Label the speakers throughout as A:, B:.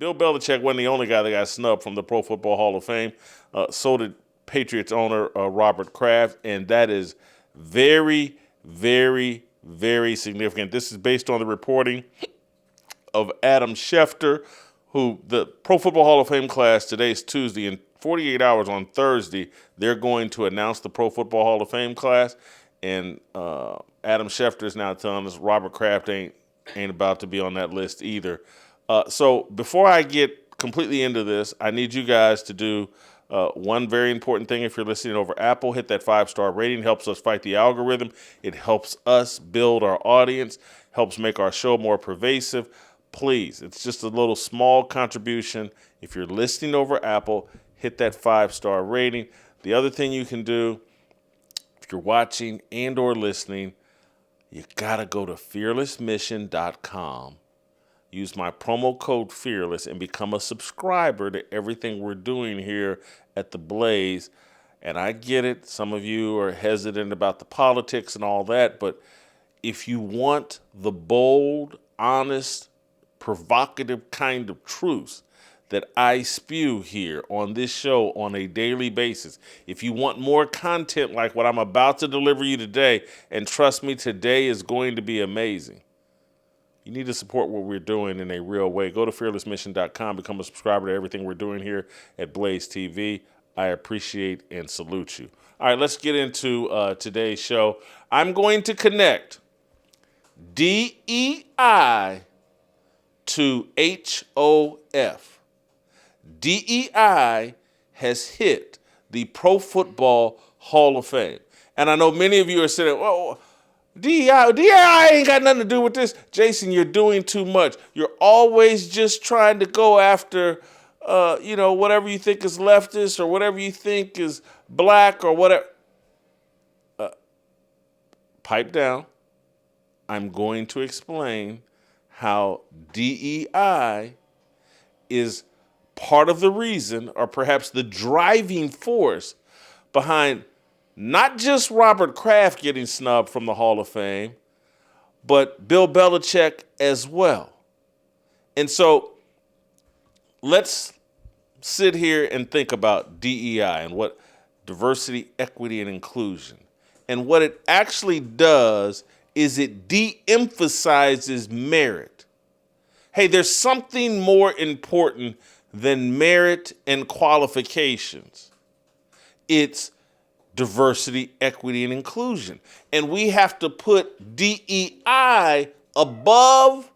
A: Bill Belichick wasn't the only guy that got snubbed from the Pro Football Hall of Fame. So did Patriots owner Robert Kraft, and that is very, very, very significant. This is based on the reporting of Adam Schefter, who the Pro Football Hall of Fame class, today's Tuesday, in 48 hours on Thursday, they're going to announce the Pro Football Hall of Fame class, and Adam Schefter is now telling us Robert Kraft ain't about to be on that list either. So before I get completely into this, I need you guys to do one very important thing. If you're listening over Apple, hit that 5-star rating. It helps us fight the algorithm. It helps us build our audience, helps make our show more pervasive. Please, it's just a little small contribution. If you're listening over Apple, hit that 5-star rating. The other thing you can do, if you're watching and or listening, you got to go to FearlessMission.com. Use my promo code FEARLESS and become a subscriber to everything we're doing here at The Blaze. And I get it. Some of you are hesitant about the politics and all that. But if you want the bold, honest, provocative kind of truths that I spew here on this show on a daily basis, if you want more content like what I'm about to deliver you today, and trust me, today is going to be amazing, you need to support what we're doing in a real way. Go to FearlessMission.com, become a subscriber to everything we're doing here at Blaze TV. I appreciate and salute you. All right, let's get into today's show. I'm going to connect DEI to HOF. DEI has hit the Pro Football Hall of Fame. And I know many of you are saying, well, DEI ain't got nothing to do with this. Jason, you're doing too much. You're always just trying to go after, whatever you think is leftist or whatever you think is black or whatever. Pipe down. I'm going to explain how DEI is part of the reason, or perhaps the driving force behind not just Robert Kraft getting snubbed from the Hall of Fame, but Bill Belichick as well. And so let's sit here and think about DEI and what diversity, equity, and inclusion. And what it actually does is it de-emphasizes merit. Hey, there's something more important than merit and qualifications. It's diversity, equity, and inclusion. And we have to put DEI above,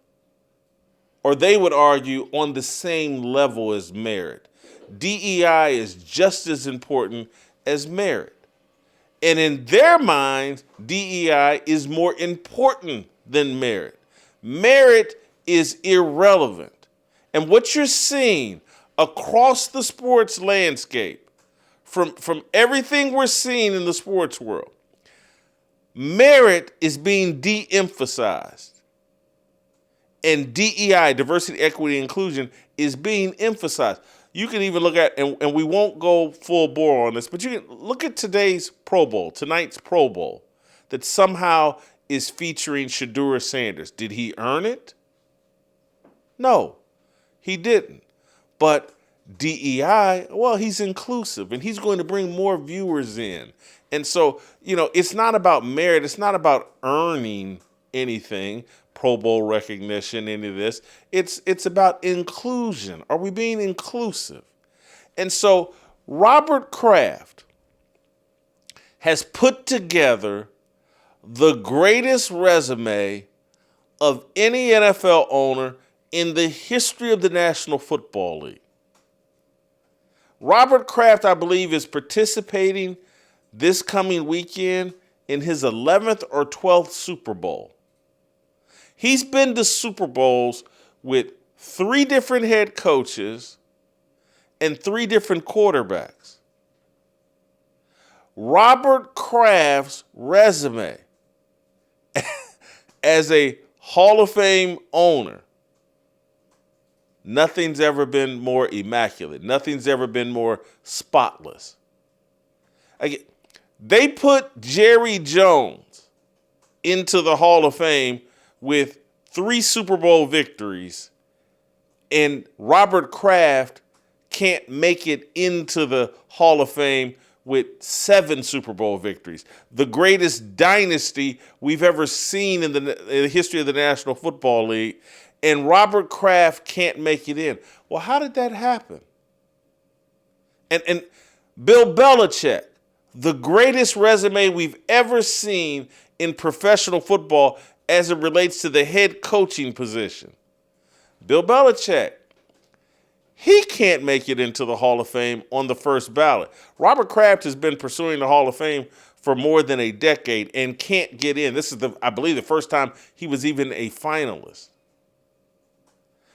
A: or they would argue, on the same level as merit. DEI is just as important as merit. And in their minds, DEI is more important than merit. Merit is irrelevant. And what you're seeing across the sports landscape, from everything we're seeing in the sports world, merit is being de-emphasized. And DEI, diversity, equity, inclusion, is being emphasized. You can even look at, and we won't go full bore on this, but you can look at tonight's Pro Bowl that somehow is featuring Shedeur Sanders. Did he earn it? No, he didn't. But DEI, well, he's inclusive, and he's going to bring more viewers in. And so, it's not about merit. It's not about earning anything, Pro Bowl recognition, any of this. It's about inclusion. Are we being inclusive? And so Robert Kraft has put together the greatest resume of any NFL owner in the history of the National Football League. Robert Kraft, I believe, is participating this coming weekend in his 11th or 12th Super Bowl. He's been to Super Bowls with 3 different head coaches and 3 different quarterbacks. Robert Kraft's resume as a Hall of Fame owner, nothing's ever been more immaculate. Nothing's ever been more spotless. They put Jerry Jones into the Hall of Fame with 3 Super Bowl victories And Robert Kraft can't make it into the Hall of Fame with 7 Super Bowl victories, the greatest dynasty we've ever seen in the history of the National Football League, and Robert Kraft can't make it in. Well, how did that happen? And Bill Belichick, the greatest resume we've ever seen in professional football as it relates to the head coaching position. Bill Belichick, he can't make it into the Hall of Fame on the first ballot. Robert Kraft has been pursuing the Hall of Fame for more than a decade and can't get in. This is, I believe, the first time he was even a finalist.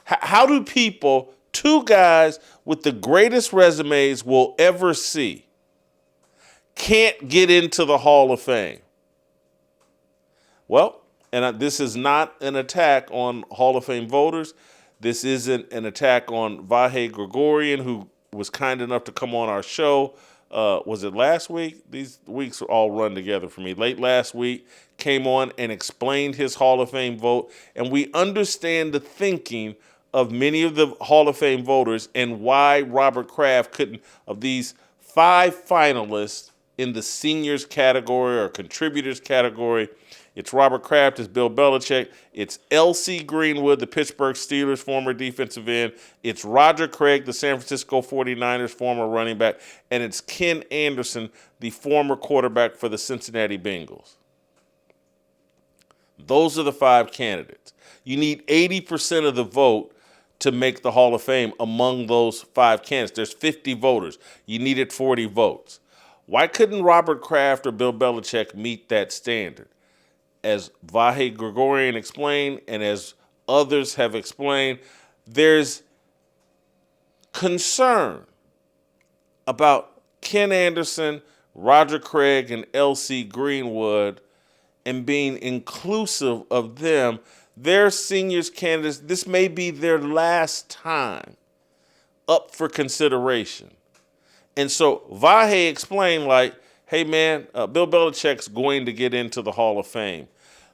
A: How do people, 2 guys with the greatest resumes we'll ever see, can't get into the Hall of Fame? Well, and this is not an attack on Hall of Fame voters. This isn't an attack on Vahe Gregorian, who was kind enough to come on our show. Was it last week? These weeks all run together for me. Late last week, came on and explained his Hall of Fame vote. And we understand the thinking of many of the Hall of Fame voters and why Robert Kraft couldn't, of these 5 finalists in the seniors category or contributors category. It's Robert Kraft, it's Bill Belichick, it's L.C. Greenwood, the Pittsburgh Steelers' former defensive end, it's Roger Craig, the San Francisco 49ers' former running back, and it's Ken Anderson, the former quarterback for the Cincinnati Bengals. Those are the 5 candidates. You need 80% of the vote to make the Hall of Fame among those 5 candidates. There's 50 voters. You needed 40 votes. Why couldn't Robert Kraft or Bill Belichick meet that standard? As Vahe Gregorian explained, and as others have explained, there's concern about Ken Anderson, Roger Craig, and L.C. Greenwood and being inclusive of them. Their seniors candidates, this may be their last time up for consideration. And so Vahe explained, like, hey, man, Bill Belichick's going to get into the Hall of Fame.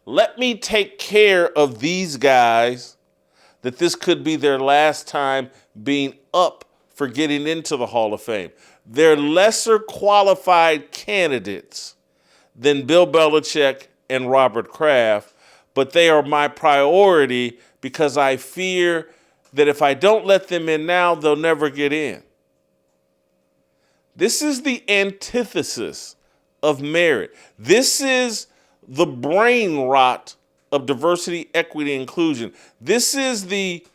A: Let me take care of these guys that this could be their last time being up for getting into the Hall of Fame. They're lesser qualified candidates than Bill Belichick and Robert Kraft, but they are my priority because I fear that if I don't let them in now, they'll never get in. This is the antithesis of merit. This is the brain rot of diversity, equity, inclusion. This is the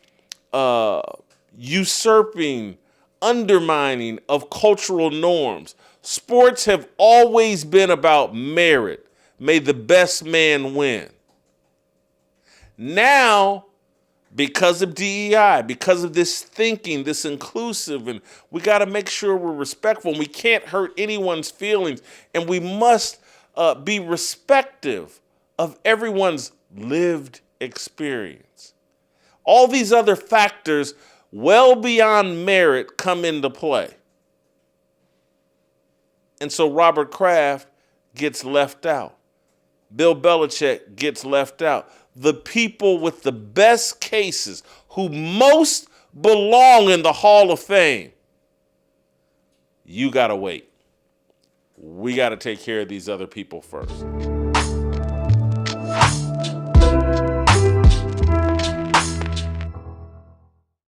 A: usurping, undermining of cultural norms. Sports have always been about merit. May the best man win. Now, because of DEI, because of this thinking, this inclusive, and we got to make sure we're respectful, and we can't hurt anyone's feelings, and we must be respective of everyone's lived experience. All these other factors, well beyond merit, come into play. And so Robert Kraft gets left out. Bill Belichick gets left out. The people with the best cases, who most belong in the Hall of Fame, you got to wait. We got to take care of these other people first.